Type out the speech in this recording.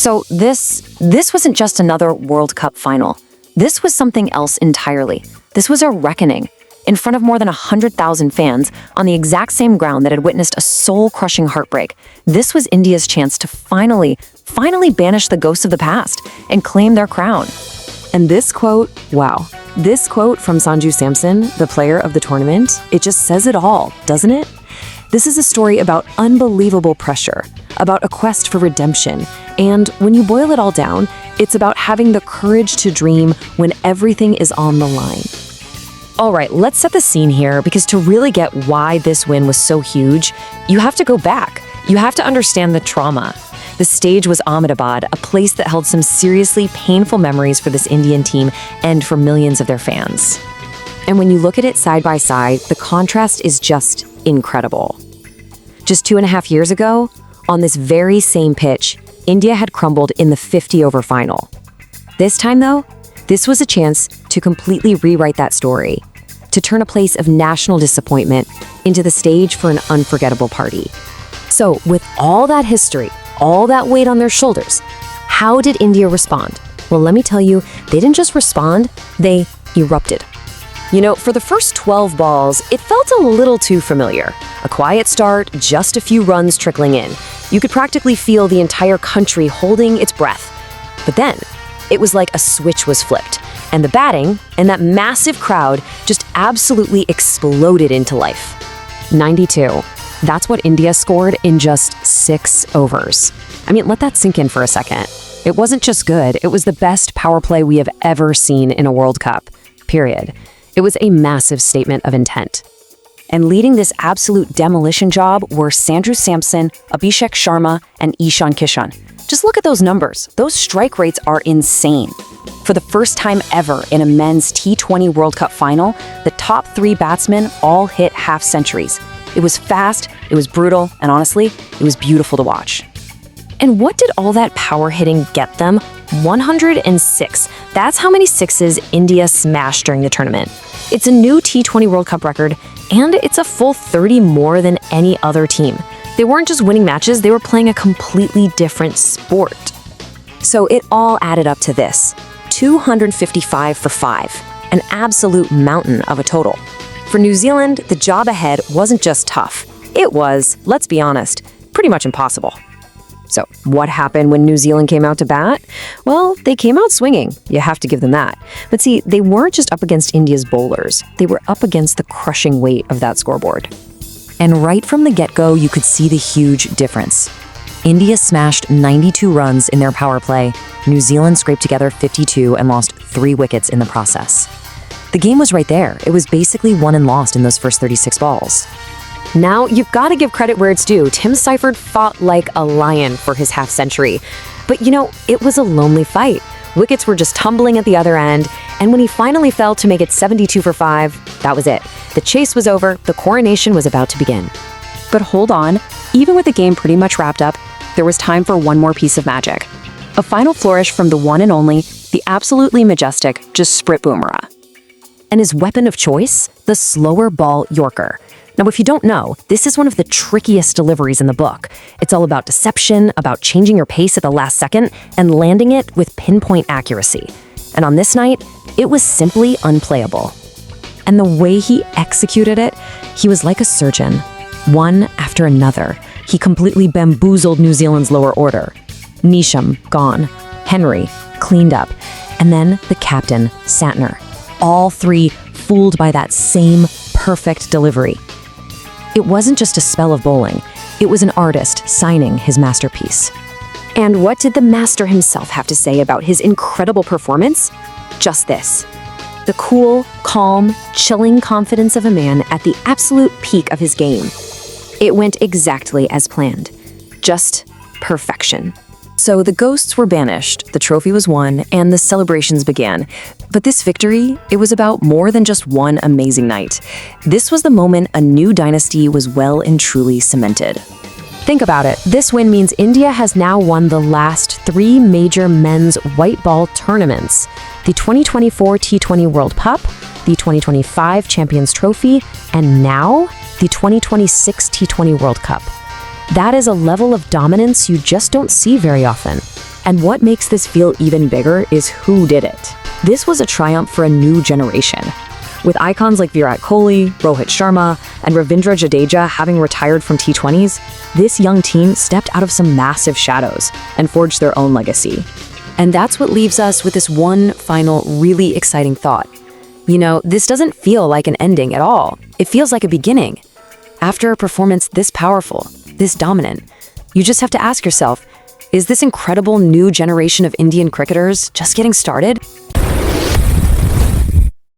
So this wasn't just another World Cup final. This was something else entirely. This was a reckoning. In front of more than 100,000 fans, on the exact same ground that had witnessed a soul-crushing heartbreak, this was India's chance to finally banish the ghosts of the past and claim their crown. And this quote, wow. This quote from Sanju Samson, the player of the tournament, it just says it all, doesn't it? This is a story about unbelievable pressure, about a quest for redemption, and when you boil it all down, it's about having the courage to dream when everything is on the line. All right, let's set the scene here, because to really get why this win was so huge, you have to go back. You have to understand the trauma. The stage was Ahmedabad, a place that held some seriously painful memories for this Indian team and for millions of their fans. And when you look at it side by side, the contrast is just incredible. Just 2.5 years ago, on this very same pitch, India had crumbled in the 50-over final. This time, though, this was a chance to completely rewrite that story, to turn a place of national disappointment into the stage for an unforgettable party. So, with all that history, all that weight on their shoulders, how did India respond? Well, let me tell you, they didn't just respond, they erupted. You know, for the first 12 balls, it felt a little too familiar. A quiet start, just a few runs trickling in. You could practically feel the entire country holding its breath. But then, it was like a switch was flipped, and the batting and that massive crowd just absolutely exploded into life. 92. That's what India scored in just 6 overs. I mean, let that sink in for a second. It wasn't just good, it was the best power play we have ever seen in a World Cup, period. It was a massive statement of intent. And leading this absolute demolition job were Sanju Samson, Abhishek Sharma, and Kishan. Just look at those numbers. Those strike rates are insane. For the first time ever in a men's T20 World Cup final, the top 3 batsmen all hit half centuries. It was fast, it was brutal, and honestly, it was beautiful to watch. And what did all that power hitting get them? 106. That's how many sixes India smashed during the tournament. It's a new T20 World Cup record, and it's a full 30 more than any other team. They weren't just winning matches, they were playing a completely different sport. So it all added up to this: 255 for 5, an absolute mountain of a total. For New Zealand, the job ahead wasn't just tough. It was, let's be honest, pretty much impossible. So what happened when New Zealand came out to bat? Well, they came out swinging. You have to give them that. But see, they weren't just up against India's bowlers. They were up against the crushing weight of that scoreboard. And right from the get-go, you could see the huge difference. India smashed 92 runs in their power play. New Zealand scraped together 52 and lost 3 wickets in the process. The game was right there. It was basically won and lost in those first 36 balls. Now, you've got to give credit where it's due. Tim Seifert fought like a lion for his half-century. But you know, it was a lonely fight. Wickets were just tumbling at the other end, and when he finally fell to make it 72 for 5, that was it. The chase was over, the coronation was about to begin. But hold on, even with the game pretty much wrapped up, there was time for one more piece of magic. A final flourish from the one and only, the absolutely majestic Jasprit Bumrah. And his weapon of choice? The slower ball Yorker. Now, if you don't know, this is one of the trickiest deliveries in the book. It's all about deception, about changing your pace at the last second, and landing it with pinpoint accuracy. And on this night, it was simply unplayable. And the way he executed it, he was like a surgeon. One after another, he completely bamboozled New Zealand's lower order. Nisham, gone. Henry, cleaned up. And then the captain, Santner. All 3 fooled by that same perfect delivery. It wasn't just a spell of bowling. It was an artist signing his masterpiece. And what did the master himself have to say about his incredible performance? Just this: the cool, calm, chilling confidence of a man at the absolute peak of his game. It went exactly as planned. Just perfection. So the ghosts were banished, the trophy was won, and the celebrations began. But this victory, it was about more than just one amazing night. This was the moment a new dynasty was well and truly cemented. Think about it. This win means India has now won the last 3 major men's white ball tournaments: the 2024 T20 World Cup, the 2025 Champions Trophy, and now the 2026 T20 World Cup. That is a level of dominance you just don't see very often. And what makes this feel even bigger is who did it. This was a triumph for a new generation. With icons like Virat Kohli, Rohit Sharma, and Ravindra Jadeja having retired from T20s, this young team stepped out of some massive shadows and forged their own legacy. And that's what leaves us with this one final, really exciting thought. You know, this doesn't feel like an ending at all. It feels like a beginning. After a performance this powerful, this dominant, you just have to ask yourself, is this incredible new generation of Indian cricketers just getting started?